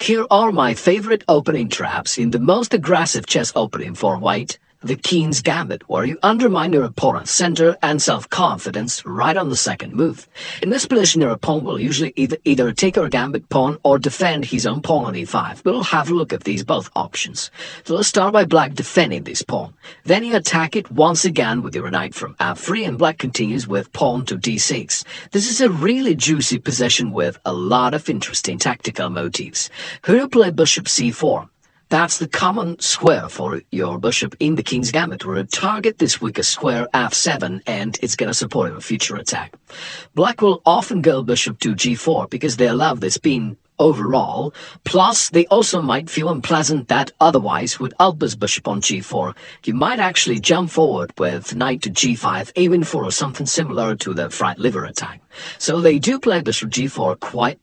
here are my favorite opening traps in the most aggressive chess opening for white, the King's Gambit, where you undermine your opponent's center and self-confidence right on the second move. In this position, your opponent will usually either take your Gambit pawn or defend his own pawn on e5. We'll have a look at these both options. So let's start by black defending this pawn. Then you attack it once again with your knight from f3, and black continues with pawn to d6. This is a really juicy position with a lot of interesting tactical motifs. Here you play bishop c4. That's the common square for your bishop in the King's Gambit, where you target this weakest square f7 and it's going to support your future attack. Black will often go bishop to g4 because they love this pin overall, plus they also might feel unpleasant that otherwise with Alba's bishop on g4, you might actually jump forward with knight to g5, aiming for something similar to the fried liver attack. So they do play bishop g4 quite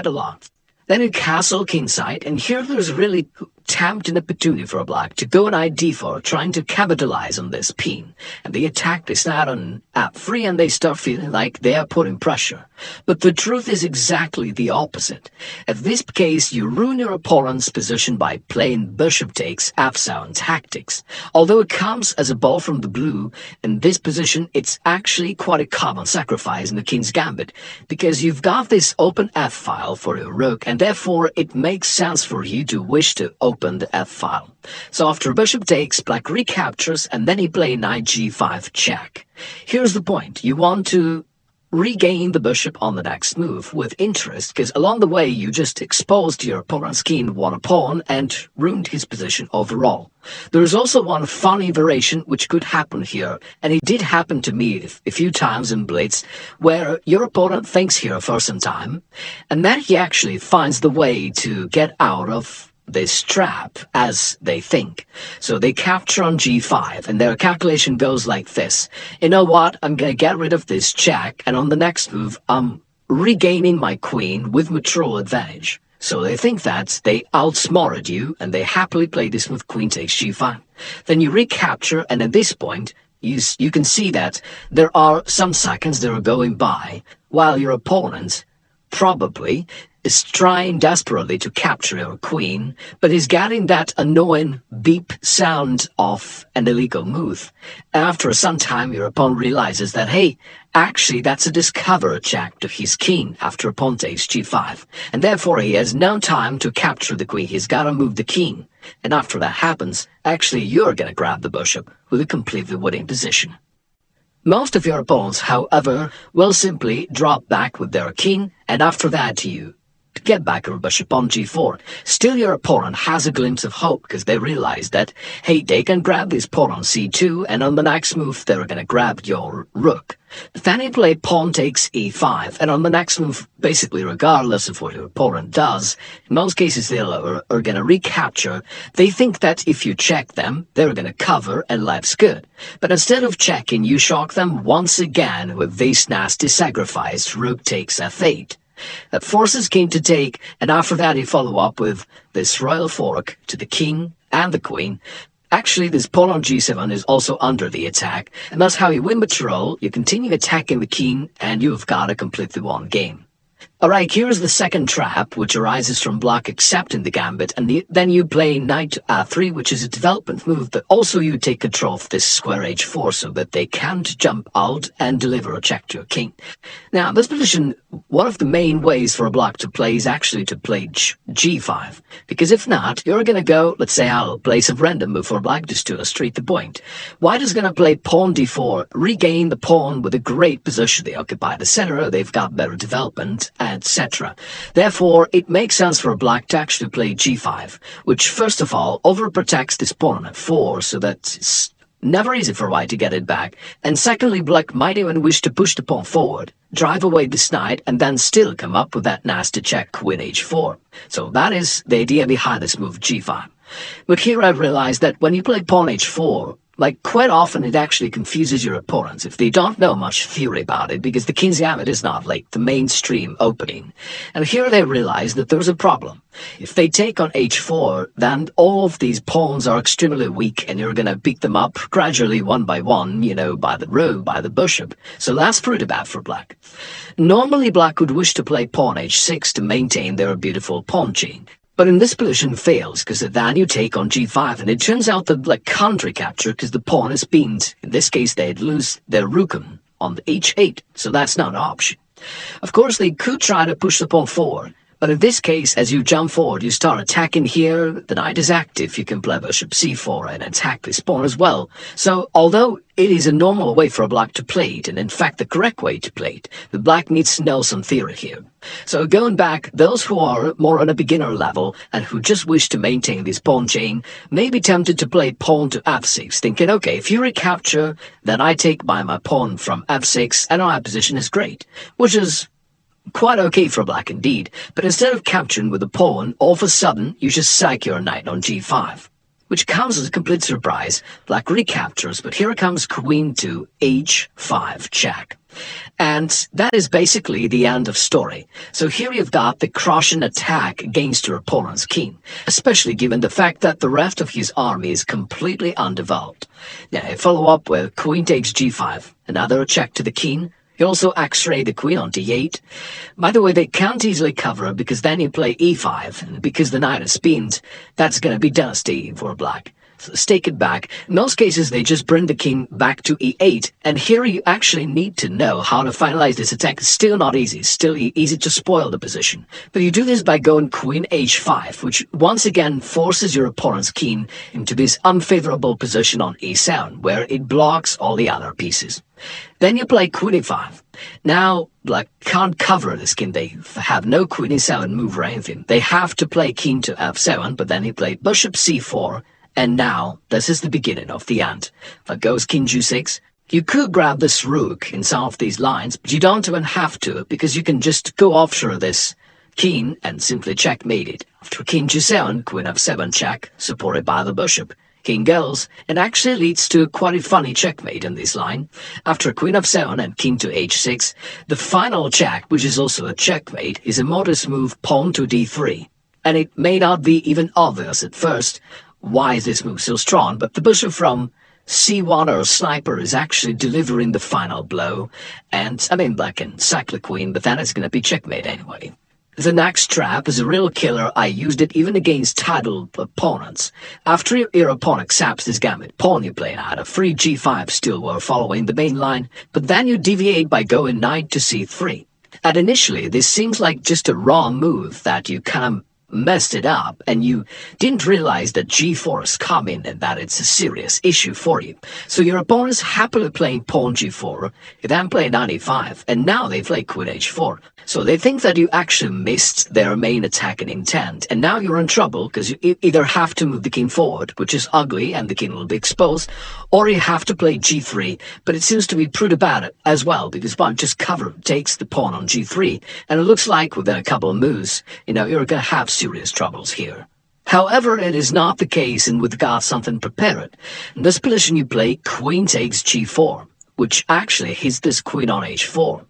a lot. Then you castle kingside, and here there's really tempting opportunity for black to go knight d4, trying to capitalize on this pin. And they attack this knight on f3, and they start feeling like they are putting pressure. But the truth is exactly the opposite. In this case, you ruin your opponent's position by playing bishop takes f7 tactics. Although it comes as a ball from the blue, in this position it's actually quite a common sacrifice in the King's Gambit, because you've got this open f-file for your rook, and therefore it makes sense for you to wish to open the f-file. So after bishop takes, black recaptures, and then he plays knight g5 check. Here's the point. You want to regain the bishop on the next move with interest, because along the way you just exposed your opponent's king one pawn and ruined his position overall. There is also one funny variation which could happen here, and it did happen to me a few times in Blitz, where your opponent thinks here for some time, and then he actually finds the way to get out of this trap as they think. So they capture on g5, and their calculation goes like this. You know what? I'm gonna get rid of this check, and on the next move, I'm regaining my queen with material advantage. So they think that they outsmarted you, and they happily play this with queen takes g5. Then you recapture, and at this point, you can see that there are some seconds that are going by, while your opponent probably is trying desperately to capture your queen, but is getting that annoying beep sound of an illegal move. After some time, your opponent realizes that, hey, actually that's a discover check to his king after pawn takes g5, and therefore he has no time to capture the queen. He's got to move the king, and after that happens, actually you're gonna grab the bishop with a completely winning position. Most of your opponents, however, will simply drop back with their king, and after that you get back your bishop on g4. Still, your opponent has a glimpse of hope, because they realize that, hey, they can grab this pawn on c2, and on the next move they're gonna grab your rook. But then you play pawn takes e5, and on the next move, basically regardless of what your opponent does, in most cases they are gonna recapture. They think that if you check them, they're gonna cover and life's good. But instead of checking, you shock them once again with this nasty sacrifice, rook takes f8. That forces king to take, and after that you follow up with this royal fork to the king and the queen. Actually, this pawn on g7 is also under the attack, and that's how you win material. You continue attacking the king, and you've got a completely won game. Alright, here's the second trap, which arises from black accepting the gambit, and then you play knight to a3, which is a development move, but also you take control of this square h4 so that they can't jump out and deliver a check to your king. Now, this position, one of the main ways for a black to play is actually to play g5, because if not, you're gonna go, let's say I'll play some random move for black just to illustrate the point. White is gonna play pawn d4, regain the pawn with a great position. They occupy the center, they've got better development, etc. Therefore, it makes sense for black to actually play g5, which first of all overprotects this pawn on f4 so that it's never easy for white to get it back. And secondly, black might even wish to push the pawn forward, drive away this knight, and then still come up with that nasty check with h4. So that is the idea behind this move g5. But here I realized that when you play pawn h4, Like, quite often it actually confuses your opponents if they don't know much theory about it, because the King's Gambit is not like the mainstream opening. And here they realize that there's a problem. If they take on h4, then all of these pawns are extremely weak, and you're gonna pick them up gradually one by one, you know, by the rook, by the bishop. So that's pretty bad for black. Normally black would wish to play pawn h6 to maintain their beautiful pawn chain. But in this position fails, because then you take on g5, and it turns out that black can't recapture because the pawn is pinned. In this case, they'd lose their rook on the h8, so that's not an option. Of course, they could try to push the pawn forward, but in this case, as you jump forward, you start attacking here, the knight is active, you can play bishop c4 and attack this pawn as well. So, although it is a normal way for a black to play it, and in fact the correct way to play it, the black needs to know some theory here. So going back, those who are more on a beginner level and who just wish to maintain this pawn chain may be tempted to play pawn to f6, thinking, okay, if you recapture, then I take by my pawn from f6 and our position is great, which is quite okay for black indeed, but instead of capturing with the pawn, all of a sudden you just sack your knight on g5. Which comes as a complete surprise. Black recaptures, but here comes queen to h5 check. And that is basically the end of story. So here you've got the crushing attack against your opponent's king, especially given the fact that the rest of his army is completely undeveloped. Now, I follow up with queen takes g5, another check to the king. You also x-ray the queen on d8. By the way, they can't easily cover because then you play e5, and because the knight is pinned, that's gonna be devastating for black. So let's take it back. In most cases, they just bring the king back to e8, and here you actually need to know how to finalize this attack. It's still not easy, it's still easy to spoil the position. But you do this by going queen h5, which once again forces your opponent's king into this unfavorable position on e7, where it blocks all the other pieces. Then you play queen e5. Now, black can't cover this king. They have no queen e7 move or anything. They have to play king to f7, but then he played bishop c4, and now this is the beginning of the end. That goes king g6. You could grab this rook in some of these lines, but you don't even have to, because you can just go offshore this king and simply checkmate it. After king g7, queen f7 check, supported by the bishop. King goes, and actually leads to quite a funny checkmate in this line. After queen f7 and king to h6, the final check, which is also a checkmate, is a modest move pawn to d3. And it may not be even obvious at first why is this move so strong, but the bishop from c1 or sniper is actually delivering the final blow, and I mean black can sack the queen, but then it's gonna be checkmate anyway. The next trap is a real killer. I used it even against titled opponents. After your opponent accepts this gambit, pawn you play out a free g5 still while following the main line, but then you deviate by going knight to c3. And initially, this seems like just a wrong move that you kind of messed it up and you didn't realize that g4 is coming and that it's a serious issue for you. So your opponent's happily playing pawn g4, you then play knight e5, and now they play queen h4. So they think that you actually missed their main attacking intent, and now you're in trouble because you either have to move the king forward, which is ugly and the king will be exposed, or you have to play g3, but it seems to be pretty bad as well because one just takes the pawn on g3, and it looks like within a couple of moves, you know, you're gonna have serious troubles here. However, it is not the case, and we've got something prepared. In this position you play queen takes g4, which actually hits this queen on h4.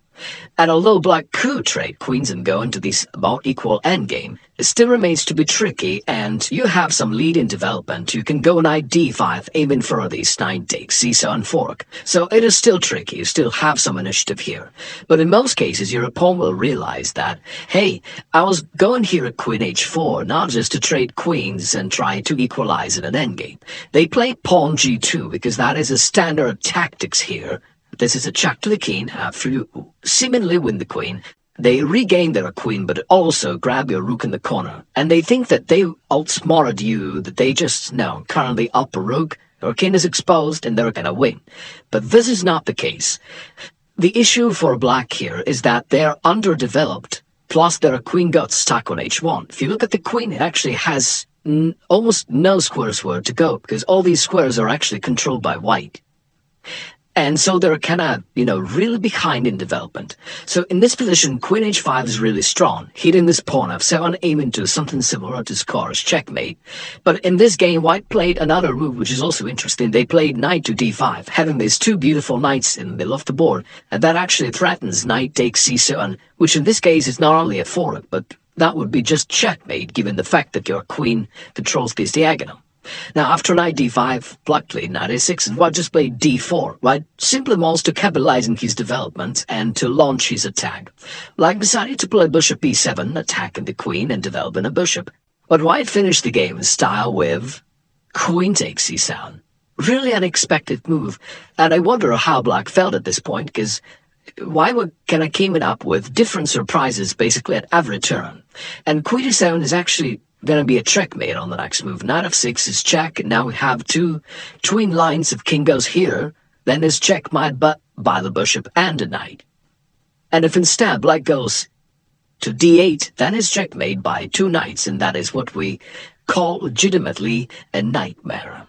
And although black could trade queens and go into this about equal endgame, it still remains to be tricky, and you have some lead in development. You can go knight d5, aiming for this knight takes c7 fork. So it is still tricky, you still have some initiative here. But in most cases, your opponent will realize that, hey, I was going here at queen h4, not just to trade queens and try to equalize in an endgame. They play pawn g2, because that is a standard tactics here. This is a check to the king after you seemingly win the queen. They regain their queen, but also grab your rook in the corner. And they think that they outsmarted you, that they just, no, currently up a rook, your king is exposed, and they're gonna win. But this is not the case. The issue for black here is that they're underdeveloped, plus their queen got stuck on h1. If you look at the queen, it actually has almost no squares where to go, because all these squares are actually controlled by white. And so they're kind of, really behind in development. So in this position, queen h5 is really strong, hitting this pawn f7, aiming to something similar to score's checkmate. But in this game, white played another move, which is also interesting. They played knight to d5, having these two beautiful knights in the middle of the board, and that actually threatens knight takes c7, which in this case is not only a fork, but that would be just checkmate, given the fact that your queen controls this diagonal. Now, after knight d5, black played knight a6, and white just played d4. White simply wants to capitalize on his development and to launch his attack. Black decided to play bishop e7, attacking the queen and developing a bishop. But white finished the game in style with queen takes c7. Really unexpected move, and I wonder how black felt at this point, because white were kind of came up with different surprises basically at every turn. And queen e7 is actually going to be a checkmate on the next move. Knight f6 is check, and now we have two twin lines. If king goes here, then there's checkmate, but by the bishop and the knight. And if instead black goes to d8, then it's checkmate by two knights, and that is what we call legitimately a nightmare.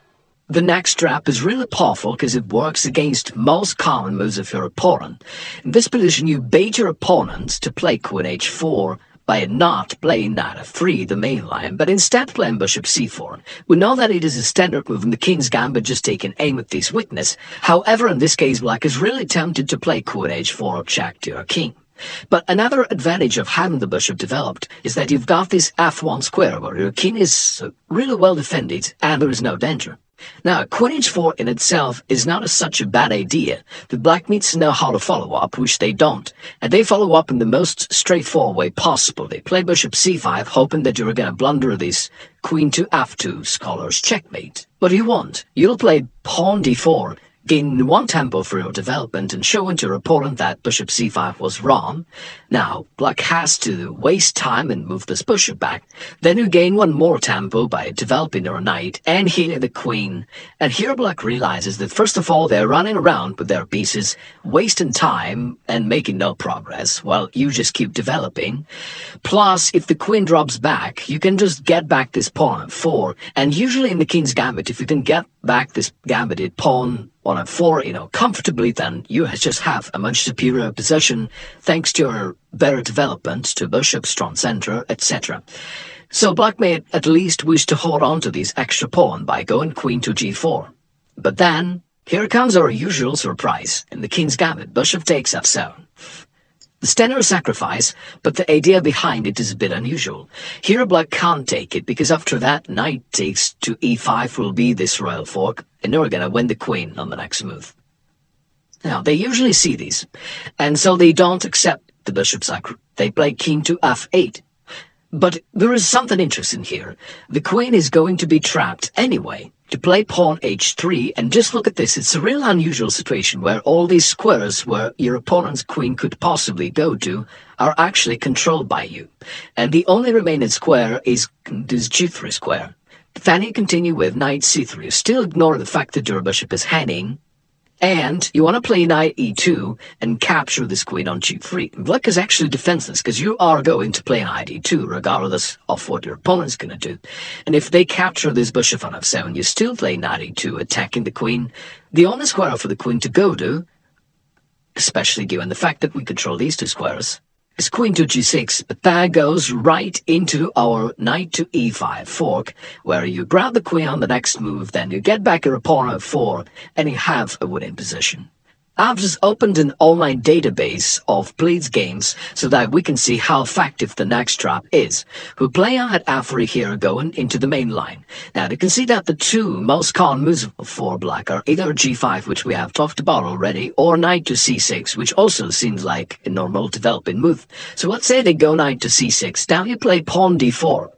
The next trap is really powerful because it works against most common moves of your opponent. In this position, you bait your opponent to play queen h4, by not playing knight f3, the main line, but instead playing bishop c4. We know that it is a standard move in the king's gambit, just taking aim at this weakness. However, in this case, black is really tempted to play queen h4 check to your king. But another advantage of having the bishop developed is that you've got this f1 square where your king is really well defended and there is no danger. Now, queen h4 in itself is not such a bad idea. The black needs to know how to follow up, which they don't. And they follow up in the most straightforward way possible. They play bishop c5, hoping that you're going to blunder this queen to f2, scholar's checkmate. What do you want? You'll play pawn d4, gain one tempo for your development and showing to your opponent that bishop c5 was wrong. Now, black has to waste time and move this bishop back. Then you gain one more tempo by developing your knight and hitting the queen. And here black realizes that first of all they're running around with their pieces, wasting time and making no progress while you just keep developing. Plus, if the queen drops back, you can just get back this pawn f4. And usually in the king's gambit, if you can get back this gambited pawn on f4, comfortably, then you just have a much superior position thanks to your better development to bishop, strong center, etc. So black may at least wish to hold on to this extra pawn by going queen to g4. But then, here comes our usual surprise. In the king's gambit, bishop takes f7. The standard sacrifice, but the idea behind it is a bit unusual. Here black can't take it, because after that, knight takes to e5 will be this royal fork, and you're gonna win the queen on the next move. Now, they usually see these, and so they don't accept the bishop sacre. They play king to f8. But there is something interesting here. The queen is going to be trapped anyway to play pawn h3, and just look at this. It's a real unusual situation where all these squares where your opponent's queen could possibly go to are actually controlled by you. And the only remaining square is this g3 square. Then you continue with knight c3. You still ignore the fact that your bishop is hanging, and you want to play knight e2 and capture this queen on g3. Black is actually defenseless because you are going to play knight e2 regardless of what your opponent's going to do. And if they capture this bishop on f7, you still play knight e2, attacking the queen. The only square for the queen to go to, especially given the fact that we control these two squares, is queen to g6, but that goes right into our knight to e5 fork, where you grab the queen on the next move, then you get back your pawn on f4, and you have a winning position. I've just opened an online database of Bleed's games so that we can see how effective the next trap is. We play on at f3 here going into the main line. Now you can see that the two most common moves for black are either g5, which we have talked about already, or knight to c6, which also seems like a normal developing move. So let's say they go knight to c6, now you play pawn d4.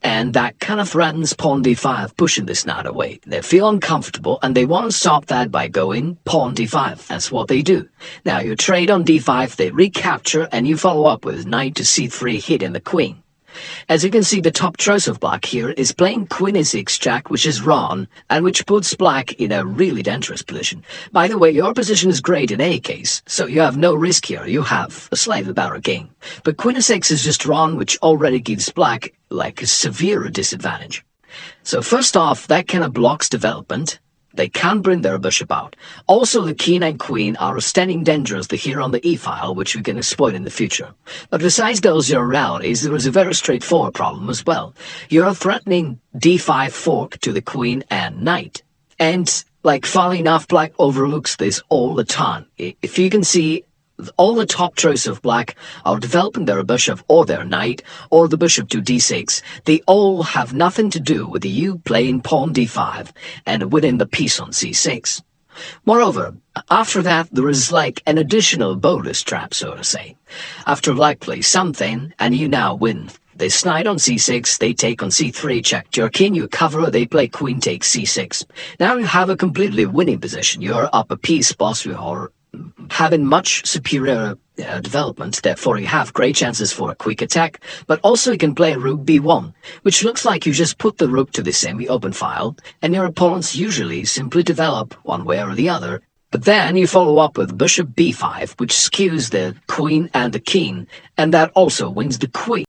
And that kind of threatens pawn d5, pushing this knight away. They feel uncomfortable, and they want to stop that by going pawn d5. That's what they do. Now you trade on d5, they recapture, and you follow up with knight to c3, hitting the queen. As you can see, the top choice of black here is playing queen e6 check, which is wrong, and which puts black in a really dangerous position. By the way, your position is great in any case, so you have no risk here. You have a slightly better game. But queen e6 is just wrong, which already gives black like a severe disadvantage. So first off, that kind of blocks development. They can't bring their bishop out. Also, the king and queen are standing dangerously here on the e-file, which we can exploit in the future. But besides those generalities, there is a very straightforward problem as well. You're threatening d5 fork to the queen and knight. And, funnily enough, black overlooks this all the time. If you can see, all the top choice of black are developing their bishop or their knight or the bishop to d6. They all have nothing to do with you playing pawn d5 and winning the piece on c6. Moreover, after that there is an additional bonus trap, so to say. After black plays something and you now win this knight on c6, they take on c3, check your king, you cover, they play queen takes c6. Now you have a completely winning position. You're up a piece, boss, you are having much superior development, therefore you have great chances for a quick attack, but also you can play rook b1, which looks like you just put the rook to the semi-open file, and your opponents usually simply develop one way or the other. But then you follow up with bishop b5, which skews the queen and the king, and that also wins the queen.